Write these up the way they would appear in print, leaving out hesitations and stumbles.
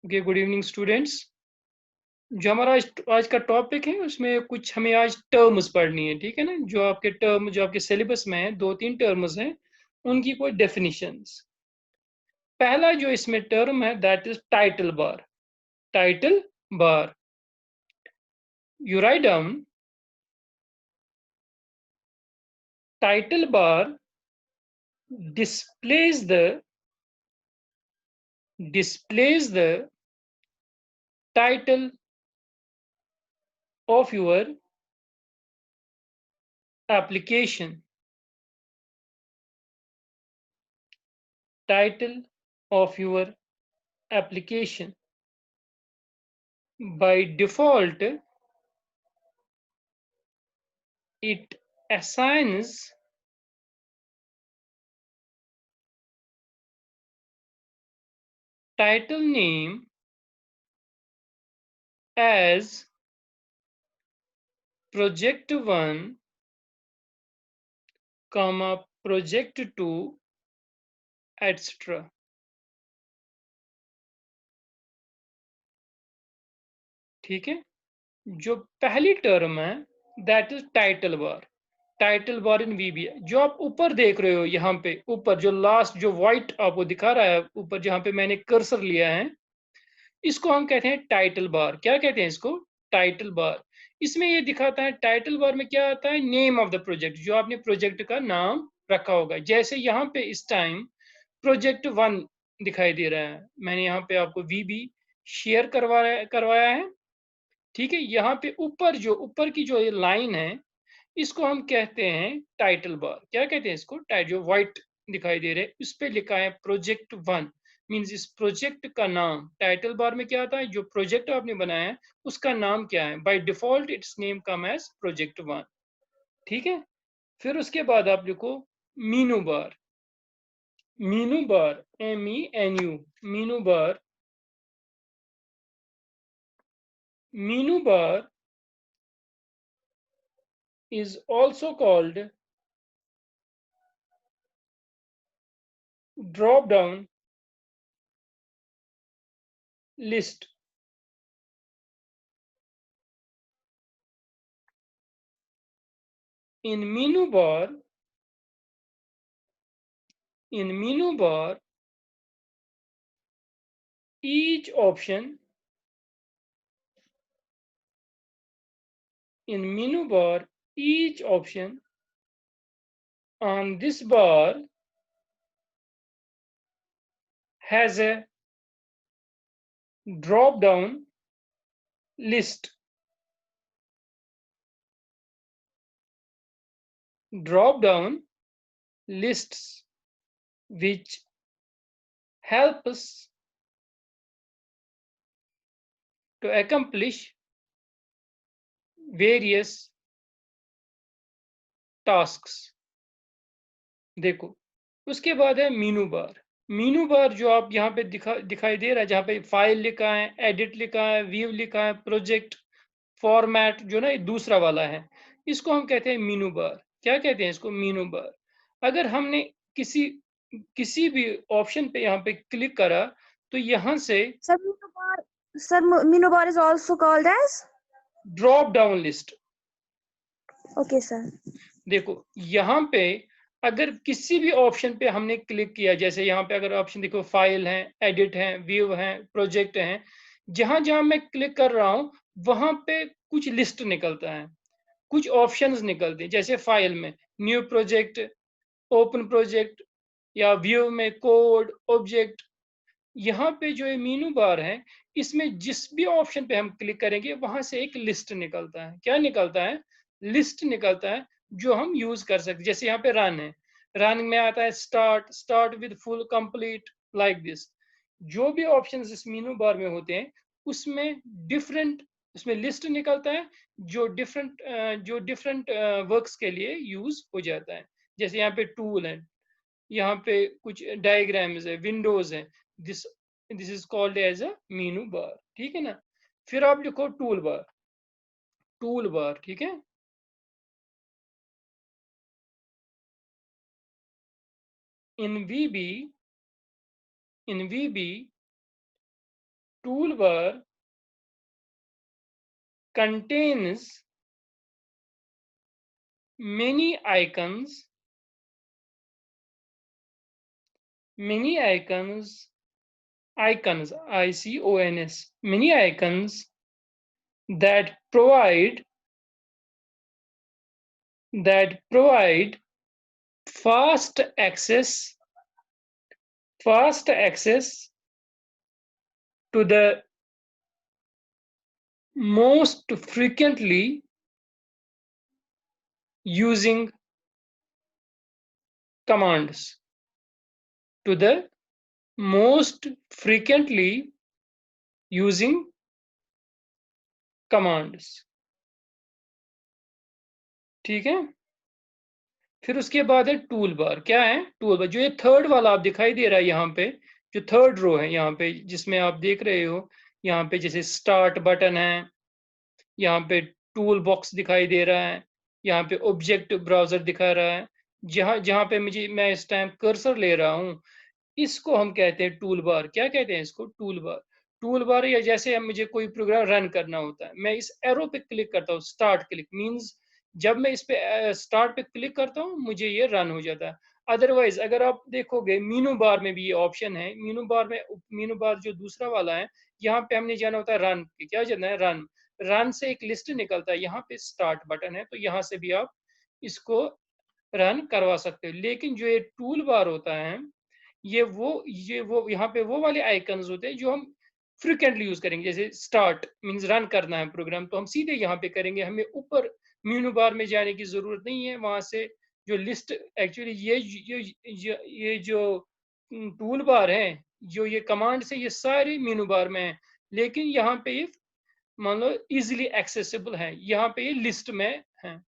Okay, good evening students. जो हमारा आज का टॉपिक है उसमें कुछ हमें आज टर्म्स पढ़नी है, ठीक है ना। जो आपके सिलेबस में है, 2-3 टर्म्स हैं, उनकी कोई डेफिनेशंस। पहला जो इसमें टर्म है that is title bar. Title bar, you write down title bar displays the displays the title of your application. Title of your application. By default, it assigns title name as project 1, project 2, etc. ठीक है। जो पहली term है that is title bar. Title bar in VB जो आप ऊपर देख रहे हो, यहाँ पे ऊपर जो लास्ट जो व्हाइट आपको दिखा रहा है ऊपर, जहां पे मैंने कर्सर लिया है, इसको हम कहते हैं टाइटल बार। क्या कहते हैं इसको? Title bar. इसमें ये दिखाता है, टाइटल बार में क्या आता है? नेम ऑफ द प्रोजेक्ट, जो आपने प्रोजेक्ट का नाम रखा होगा। जैसे यहाँ पे इस टाइम प्रोजेक्ट 1 दिखाई दे रहा है, मैंने यहाँ पे आपको वीबी शेयर करवाया है, ठीक है। यहाँ पे ऊपर की जो ये लाइन है, इसको हम कहते हैं टाइटल बार। क्या कहते हैं इसको? जो व्हाइट दिखाई दे रहे हैं, उस पे लिखा है प्रोजेक्ट 1, मीन्स इस प्रोजेक्ट का नाम। टाइटल बार में क्या आता है? जो प्रोजेक्ट आपने बनाया है उसका नाम क्या है। By default its name come as project 1, ठीक है। फिर उसके बाद आप लिखो मीनू बार। मीनू बार, MENU, Meenu bar. Meenu bar is also called drop down list. In menu bar, each option on this bar has a drop down list. Drop down lists which help us to accomplish various tasks. देखो, उसके बाद है मीनू बार। मीनू बार जो आप यहाँ पे दिखाई दे रहा है, जहाँ पे फाइल लिखा है, एडिट लिखा है, व्यू लिखा है, प्रोजेक्ट, फॉर्मेट, जो ना ये दूसरा वाला है, इसको हम कहते हैं मीनू बार। क्या कहते हैं इसको? मीनू बार। अगर हमने किसी किसी भी ऑप्शन पे यहाँ पे क्लिक करा तो यहाँ से Sir, menu bar is also called as? Drop down list. Okay, sir. देखो यहाँ पे अगर किसी भी ऑप्शन पे हमने क्लिक किया, जैसे यहाँ पे अगर ऑप्शन देखो, फाइल है, एडिट है, व्यू है, प्रोजेक्ट है, जहां जहां मैं क्लिक कर रहा हूं वहां पे कुछ लिस्ट निकलता है, कुछ ऑप्शंस निकलते हैं। जैसे फाइल में न्यू प्रोजेक्ट, ओपन प्रोजेक्ट, या व्यू में कोड, ऑब्जेक्ट। यहाँ पे जो ये मीनू बार है, इसमें जिस भी ऑप्शन पे हम क्लिक करेंगे वहां से एक लिस्ट निकलता है। क्या निकलता है? लिस्ट निकलता है, जो हम यूज कर सकते। जैसे यहाँ पे रन है, रन में आता है start with full complete, like this. जो भी ऑप्शन इस मीनू बार में होते हैं उसमें डिफरेंट, उसमें लिस्ट निकलता है, जो डिफरेंट वर्क्स के लिए यूज हो जाता है। जैसे यहाँ पे टूल है, यहाँ पे कुछ डायग्राम्स है, विंडोज है, this this is called as a menu bar, ठीक है ना। फिर आप लिखो टूल बार। टूल बार, ठीक है। इन वीबी toolbar contains many icons, icons, icons, many icons that provide fast access to the most frequently using commands, to the most frequently using commands. ठीक है, फिर उसके बाद है टूल बार। क्या है टूल बार? जो ये थर्ड वाला आप दिखाई दे रहा है यहाँ पे, जो थर्ड रो है यहाँ पे, जिसमें आप देख रहे हो यहाँ पे जैसे स्टार्ट बटन है, यहाँ पे टूल बॉक्स दिखाई दे रहा है, यहाँ पे ऑब्जेक्ट ब्राउजर दिखा रहा है, जहां जहां पे मैं इस टाइम कर्सर ले रहा हूं, इसको हम कहते हैं टूल बार। क्या कहते हैं इसको? Tool bar. टूल बार, या जैसे मुझे कोई प्रोग्राम रन करना होता है, मैं इस एरो पे क्लिक करता हूँ, स्टार्ट क्लिक मींस जब मैं इस पे स्टार्ट पे क्लिक करता हूँ मुझे ये रन हो जाता है। अदरवाइज अगर आप देखोगे मीनू बार में भी ये ऑप्शन है, मीनू बार जो दूसरा वाला है, यहाँ पे हमने जाना होता है रन पे। क्या जाना है? रन। रन से एक लिस्ट निकलता है, यहाँ पे स्टार्ट बटन है, तो यहाँ से भी आप इसको रन करवा सकते हो। लेकिन जो ये टूल बार होता है, ये वो यहाँ पे वो वाले आइकन्स होते हैं जो हम फ्रिक्वेंटली यूज करेंगे। जैसे स्टार्ट मींस रन करना है प्रोग्राम, तो हम सीधे यहाँ पे करेंगे, हमें ऊपर मेनू बार में जाने की जरूरत नहीं है। वहां से जो लिस्ट, एक्चुअली ये जो टूल बार है, जो ये कमांड से ये सारे मेनू बार में है, लेकिन यहाँ पे ये मान लो इजिली एक्सेसिबल है, यहाँ पे ये लिस्ट में है।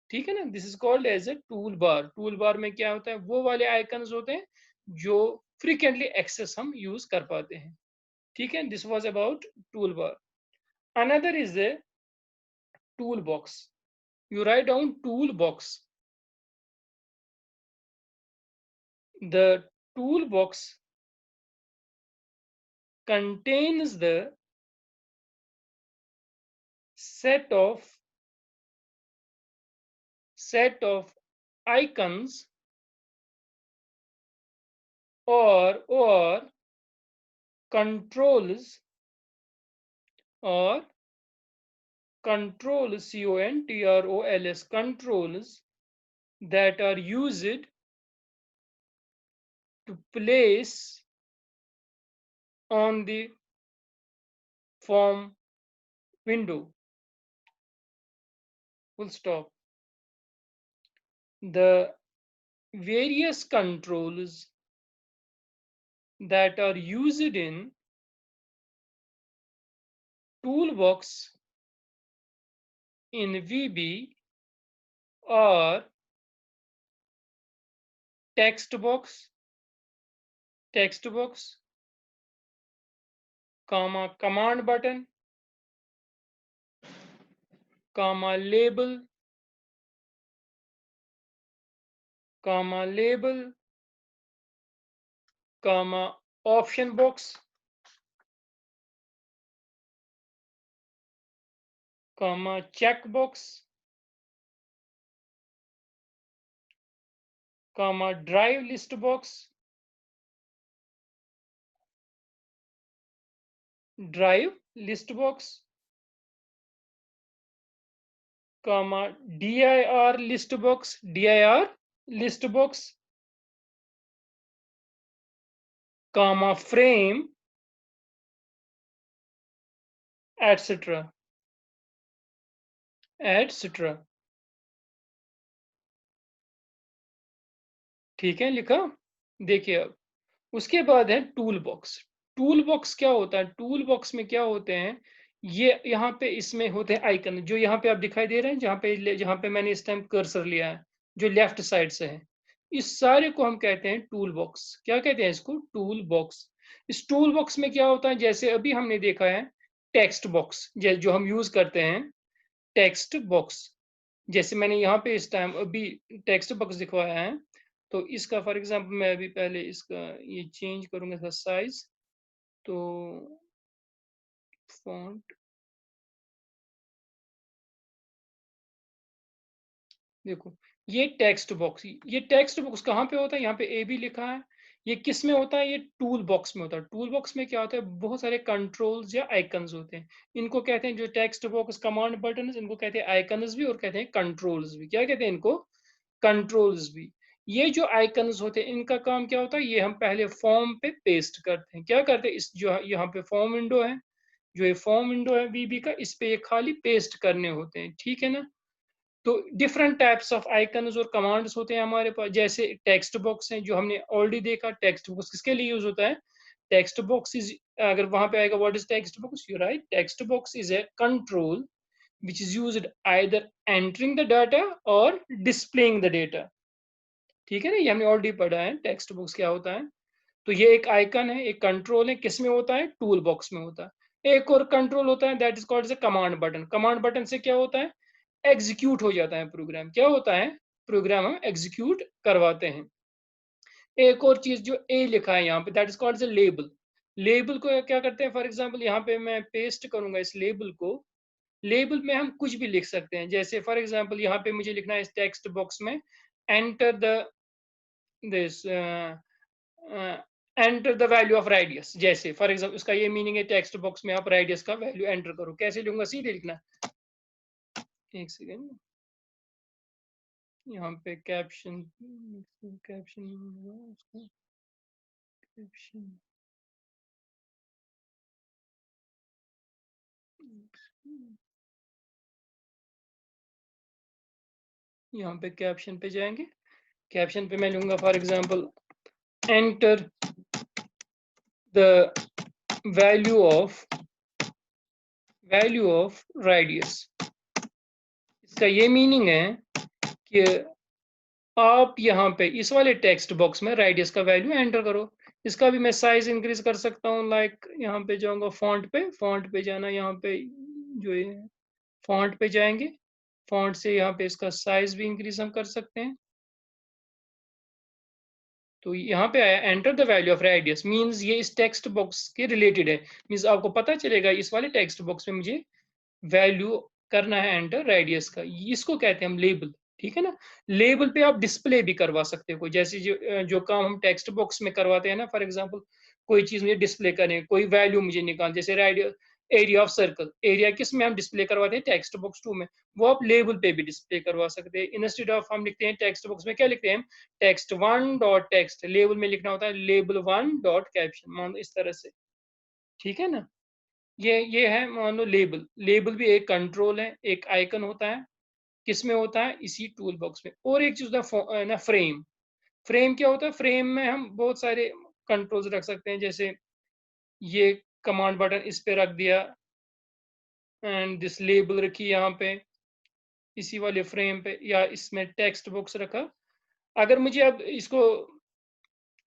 ठीक है ना? This is called as a tool bar. Tool bar में क्या होता है? वो वाले आइकन्स होते हैं जो फ्रीक्वेंटली एक्सेस हम यूज कर पाते हैं। ठीक है, this was about tool bar. Another is a tool box. You write down tool box. The tool box contains the set of icons or controls controls controls that are used to place on the form window. Full stop. The various controls that are used in toolbox in VB are text box, comma command button, comma label, comma option box, comma checkbox, comma drive list box, comma dir list box, comma frame, etc. ठीक है, लिखा? देखिए अब उसके बाद है tool box. Tool box क्या होता है? टूल बॉक्स में क्या होते हैं? ये यहाँ पे इसमें होते हैं आइकन, जो यहाँ पे आप दिखाई दे रहे हैं, जहाँ पे मैंने इस टाइम कर्सर लिया है, जो लेफ्ट साइड से है, इस सारे को हम कहते हैं टूल बॉक्स। क्या कहते हैं इसको? Tool box. इस टूल बॉक्स में क्या होता है? जैसे अभी हमने देखा है टेक्स्ट बॉक्स, जो हम यूज करते हैं, टेक्स्ट बॉक्स। जैसे मैंने यहाँ पे इस टाइम अभी टेक्स्ट बॉक्स दिखवाया है, तो इसका फॉर एग्जांपल मैं अभी पहले इसका ये चेंज करूंगा इसका साइज, तो फॉन्ट, देखो ये टेक्स्ट बॉक्स, ये टेक्स्ट बॉक्स कहाँ पे होता है? यहाँ पे ए बी लिखा है। ये किस में होता है? ये टूल बॉक्स में होता है। टूल बॉक्स में क्या होता है? बहुत सारे कंट्रोल्स या आइकन्स होते हैं। इनको कहते हैं, जो टेक्स्ट बॉक्स कमांड बटन, इनको कहते हैं आइकन्स भी और कहते हैं कंट्रोल्स भी। क्या कहते हैं इनको? कंट्रोल्स भी। ये जो आइकन्स होते हैं इनका काम क्या होता है? ये हम पहले फॉर्म पे पेस्ट करते हैं। क्या करते हैं? इस जो यहाँ पे फॉर्म विंडो है, जो ये फॉर्म विंडो है वीबी का, इस पे ये खाली पेस्ट करने होते हैं, ठीक है ना? तो डिफरेंट टाइप्स ऑफ आइकन्स और कमांड्स होते हैं हमारे पास। जैसे टेक्स्ट बॉक्स है जो हमने ऑलरेडी देखा। टेक्स्ट बॉक्स किसके लिए यूज होता है? टेक्स्ट बॉक्स इज, अगर वहां पे आएगा what is text box, you right, text box is a control which is used either entering the data or displaying the data। ठीक है ना, ये हमने ऑलरेडी पढ़ा है टेक्स्ट बॉक्स क्या होता है। तो ये एक आइकन है, एक कंट्रोल है, किस में होता है? टूल बॉक्स में होता है। एक और कंट्रोल होता है, that is called as a command button. Command button से क्या होता है? एग्जीक्यूट हो जाता है प्रोग्राम। क्या होता है? प्रोग्राम हम एग्जीक्यूट करवाते हैं। एक और चीज जो ए लिखा है यहाँ पे, that is called a label. Label को क्या करते हैं? फॉर एग्जांपल यहाँ पे मैं पेस्ट करूंगा इस लेबल को। लेबल में हम कुछ भी लिख सकते हैं। जैसे फॉर एग्जांपल यहाँ पे मुझे लिखना है इस टेक्स्ट बॉक्स में, enter the this enter the value of radius. जैसे फॉर एग्जांपल उसका ये मीनिंग है, टेक्स्ट बॉक्स में आप रेडियस का वैल्यू एंटर करो। कैसे लूंगा? सीधे लिखना। एक सेकेंड, यहाँ पे कैप्शन, कैप्शन उसका कैप्शन, यहाँ पे कैप्शन पे जाएंगे। कैप्शन पे मैं लूंगा for example enter the value of radius. इसका ये मीनिंग है कि आप यहाँ पे इस वाले टेक्स्ट बॉक्स में रेडियस का वैल्यू एंटर करो। इसका भी मैं साइज इंक्रीज कर सकता हूँ। लाइक यहाँ पे जाऊंगा फॉन्ट पे जाना, यहाँ पे जो ये फॉन्ट पे जाएंगे, फॉन्ट से यहाँ पे इसका साइज भी इंक्रीज हम कर सकते हैं। तो यहाँ पे आया enter the value of radius, means ये इस टेक्स्ट बॉक्स के रिलेटेड है। मींस आपको पता चलेगा इस वाले टेक्स्ट बॉक्स में मुझे वैल्यू करना है एंटर रेडियस का। इसको कहते हैं हम लेबल। ठीक है ना? लेबल पे आप डिस्प्ले भी करवा सकते हो। जैसे जो काम हम टेक्स्ट बॉक्स में करवाते हैं ना, फॉर एग्जांपल कोई चीज मुझे डिस्प्ले करनी, कोई वैल्यू मुझे निकाल, जैसे radius, area of circle, area किस में हम डिस्प्ले करवाते हैं? टेक्स्ट बॉक्स 2 में। वो आप लेबल पे भी डिस्प्ले करवा सकते हैं। इंस्टेड ऑफ हम लिखते हैं टेक्स्ट बॉक्स में, क्या लिखते हैं? Text 1 dot text. लेबल में लिखना होता है लेबल 1 डॉट कैप्शन, मान लो इस तरह से। ठीक है ना? ये है मान लो लेबल। लेबल भी एक कंट्रोल है, एक आइकन होता है। किस में होता है? इसी टूल बॉक्स में। और एक चीज है ना, फ्रेम। फ्रेम क्या होता है? फ्रेम में हम बहुत सारे कंट्रोल्स रख सकते हैं। जैसे ये कमांड बटन इस पे रख दिया एंड दिस लेबल रखी यहाँ पे इसी वाले फ्रेम पे, या इसमें टेक्स्ट बॉक्स रखा। अगर मुझे अब इसको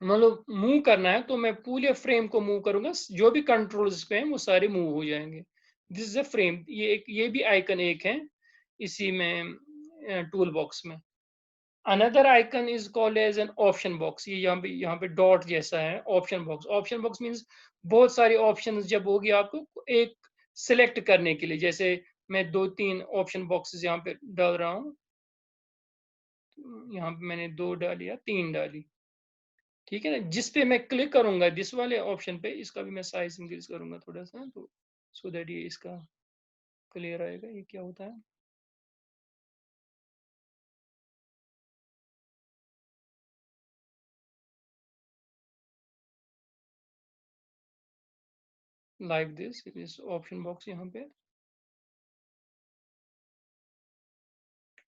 मान लो मूव करना है तो मैं पूरे फ्रेम को मूव करूंगा, जो भी कंट्रोल्स पे हैं वो सारे मूव हो जाएंगे। This is a frame. ये भी आइकन एक है इसी में टूल बॉक्स में। Another icon is called as an option box. ये यहाँ पे डॉट जैसा है, option box. Option box means बहुत सारे ऑप्शंस जब होगी आपको एक सिलेक्ट करने के लिए। जैसे मैं 2-3 ऑप्शन बॉक्सेस यहाँ पे डाल रहा हूँ। यहाँ पे मैंने 2 डाली या 3 डाली। ठीक है ना? जिस पे मैं क्लिक करूंगा दिस वाले ऑप्शन पे, इसका भी मैं साइज इंक्रीज करूंगा थोड़ा सा, तो सो दैट ये इसका क्लियर आएगा ये क्या होता है। लाइक दिस ऑप्शन बॉक्स यहाँ पे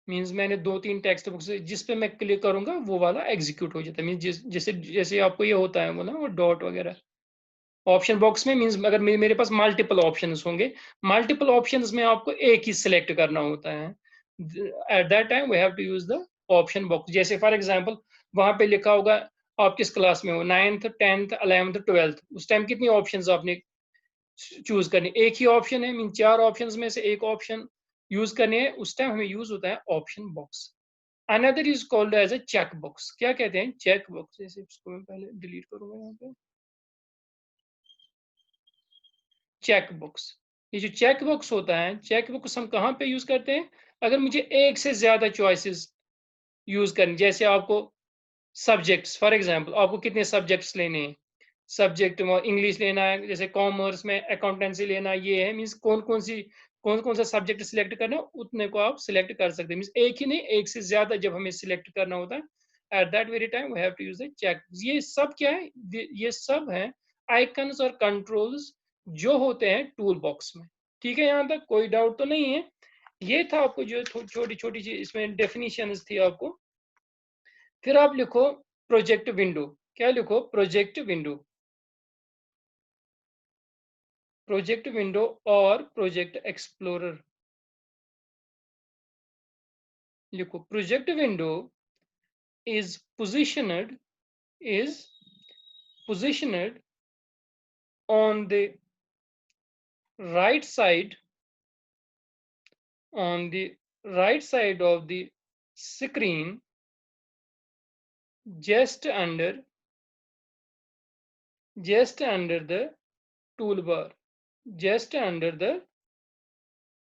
मींस मैंने 2-3 टेक्स्ट बॉक्स जिस पे मैं क्लिक करूंगा वो वाला एग्जीक्यूट हो जाता है। मींस जैसे जैसे आपको ये होता है वो ना, वो डॉट वगैरह ऑप्शन बॉक्स में। मींस अगर मेरे पास मल्टीपल ऑप्शंस होंगे, मल्टीपल ऑप्शंस में आपको एक ही सिलेक्ट करना होता है। At that time we have to use the option box. जैसे फॉर एग्जांपल वहां पे लिखा होगा आप किस क्लास में हो, 9th 10th 11th 12th, उस टाइम कितनी ऑप्शंस आपने चूज करनी? एक ही ऑप्शन है, मीन 4 ऑप्शंस में से एक ऑप्शन यूज करने है, उस टाइम हमें यूज होता है option box. Another is called as a check box. क्या कहते हैं? Check box. जैसे इसको मैं पहले डिलीट करूंगा यहाँ पे, चेक बॉक्स। ये जो चेक बॉक्स होता है, चेक बॉक्स हम कहाँ पे यूज़ करते हैं? अगर मुझे एक से ज़्यादा चॉइसेस यूज़ करनी, जैसे आपको सब्जेक्ट्स, फॉर एग्ज़ाम्पल आपको कितने सब्जेक्ट्स लेने हैं? सब्जेक्ट में इंग्लिश लेना है, जैसे कॉमर्स में अकाउंटेंसी लेना ये है, मीन्स कौन-कौन सा सब्जेक्ट सिलेक्ट करना है, उतने को आप सिलेक्ट कर सकते हैं। मीन्स एक ही नहीं, एक से ज़्यादा जब हमें सिलेक्ट करना होता है, at that very time we have to use the check. ये सब क्या है? ये सब हैं आइकन्स और कंट्रोल्स जो होते हैं टूल बॉक्स में। ठीक है, यहाँ तक कोई डाउट तो नहीं है? ये था आपको जो छोटी-छोटी चीज़ इसमें डेफिनिशंस थी आपको। फिर आप लिखो प्रोजेक्ट विंडो। क्या लिखो? Project window. प्रोजेक्ट विंडो और प्रोजेक्ट एक्सप्लोरर लिखो। Project window is positioned is positioned on the right side on the right side of the screen, just under the toolbar, just under the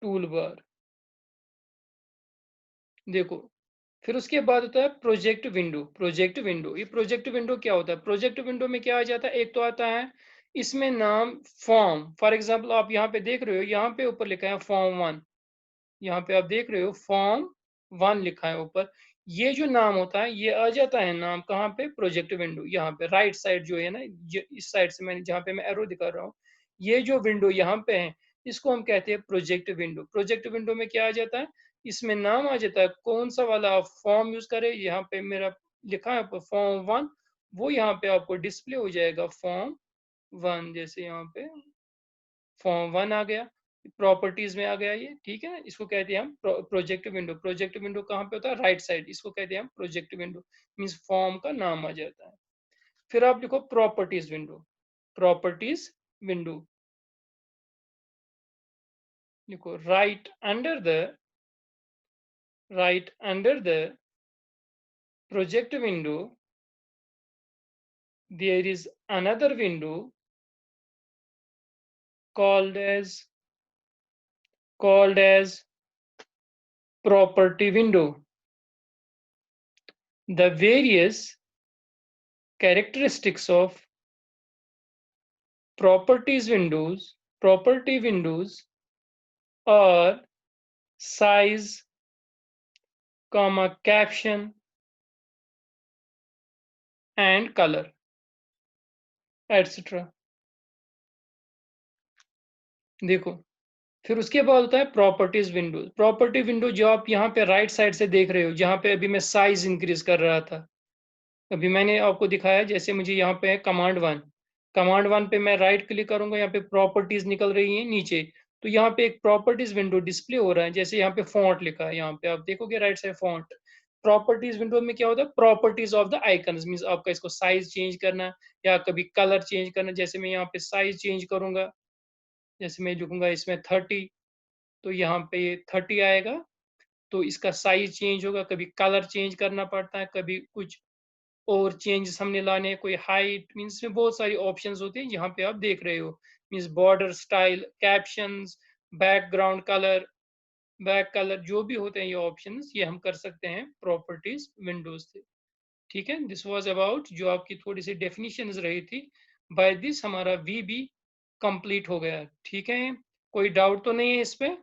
toolbar। देखो, फिर उसके बाद होता है project window. Project window, ये project window क्या होता है? प्रोजेक्ट विंडो में क्या आ जाता है? एक तो आता है इसमें नाम फॉर्म। फॉर एग्जांपल आप यहाँ पे देख रहे हो, यहाँ पे ऊपर लिखा है फॉर्म 1। यहाँ पे आप देख रहे हो फॉर्म 1 लिखा है ऊपर। ये जो नाम होता है ये आ जाता है नाम कहाँ पे? Project window. यहाँ पे राइट साइड जो है ना, ये इस साइड से मैंने जहाँ पे मैं एरो दिखा रहा हूँ, ये जो विंडो यहाँ पे है, इसको हम कहते हैं प्रोजेक्ट विंडो। प्रोजेक्ट विंडो में क्या आ जाता है? इसमें नाम आ जाता है कौन सा वाला आप फॉर्म यूज करें। यहाँ पे मेरा लिखा है फॉर्म 1, वो यहाँ पे आपको डिस्प्ले हो जाएगा फॉर्म 1। जैसे यहाँ पे फॉर्म 1 आ गया, प्रॉपर्टीज में आ गया ये, ठीक है। इसको कहते हैं हम प्रोजेक्ट विंडो। प्रोजेक्ट विंडो कहाँ पे होता है? राइट साइड, इसको कहते हैं हम प्रोजेक्ट विंडो। मीन्स फॉर्म का नाम आ जाता है। फिर आप लिखो प्रॉपर्टीज विंडो। प्रॉपर्टीज विंडो लिखो। Right under the project window there is another window called as property window. The various characteristics of property windows are size, caption and color, etc. देखो, फिर उसके बाद होता है प्रॉपर्टीज विंडो। प्रॉपर्टी विंडो जो आप यहाँ पे राइट साइड से देख रहे हो, जहाँ पे अभी मैं साइज इंक्रीज कर रहा था, अभी मैंने आपको दिखाया। जैसे मुझे यहाँ पे है कमांड 1 पे मैं राइट क्लिक करूंगा, यहाँ पे प्रॉपर्टीज निकल रही है नीचे, तो यहाँ पे एक प्रॉपर्टीज विंडो डिस्प्ले हो रहा है। जैसे यहाँ पे फॉन्ट लिखा है, यहाँ पे आप देखोगे right side font. Properties window में क्या होता है? Properties of the icons, means आपका इसको साइज चेंज करना या कभी कलर चेंज करना। जैसे मैं यहाँ पे साइज चेंज करूंगा, जैसे मैं लिखूंगा इसमें 30, तो यहाँ पे ये 30 आएगा। तो इसका साइज चेंज होगा। कभी कलर चेंज करना पड़ता है, कभी कुछ और चेंजेस हमने लाने हैं, कोई हाइट, मीन्स में बहुत सारी ऑप्शंस होती हैं। यहाँ पे आप देख रहे हो, means border style, captions, background colour, back colour, जो भी होते हैं ये ऑप्शंस, ये हम कर सकते हैं प्रॉपर्टीज विंडोज से। ठीक है, दिस वाज अबाउट जो आपकी थोड़ी सी डेफिनेशंस रही थी। बाय दिस हमारा वी बी कंप्लीट हो गया। ठीक है, कोई डाउट तो नहीं है इस पे?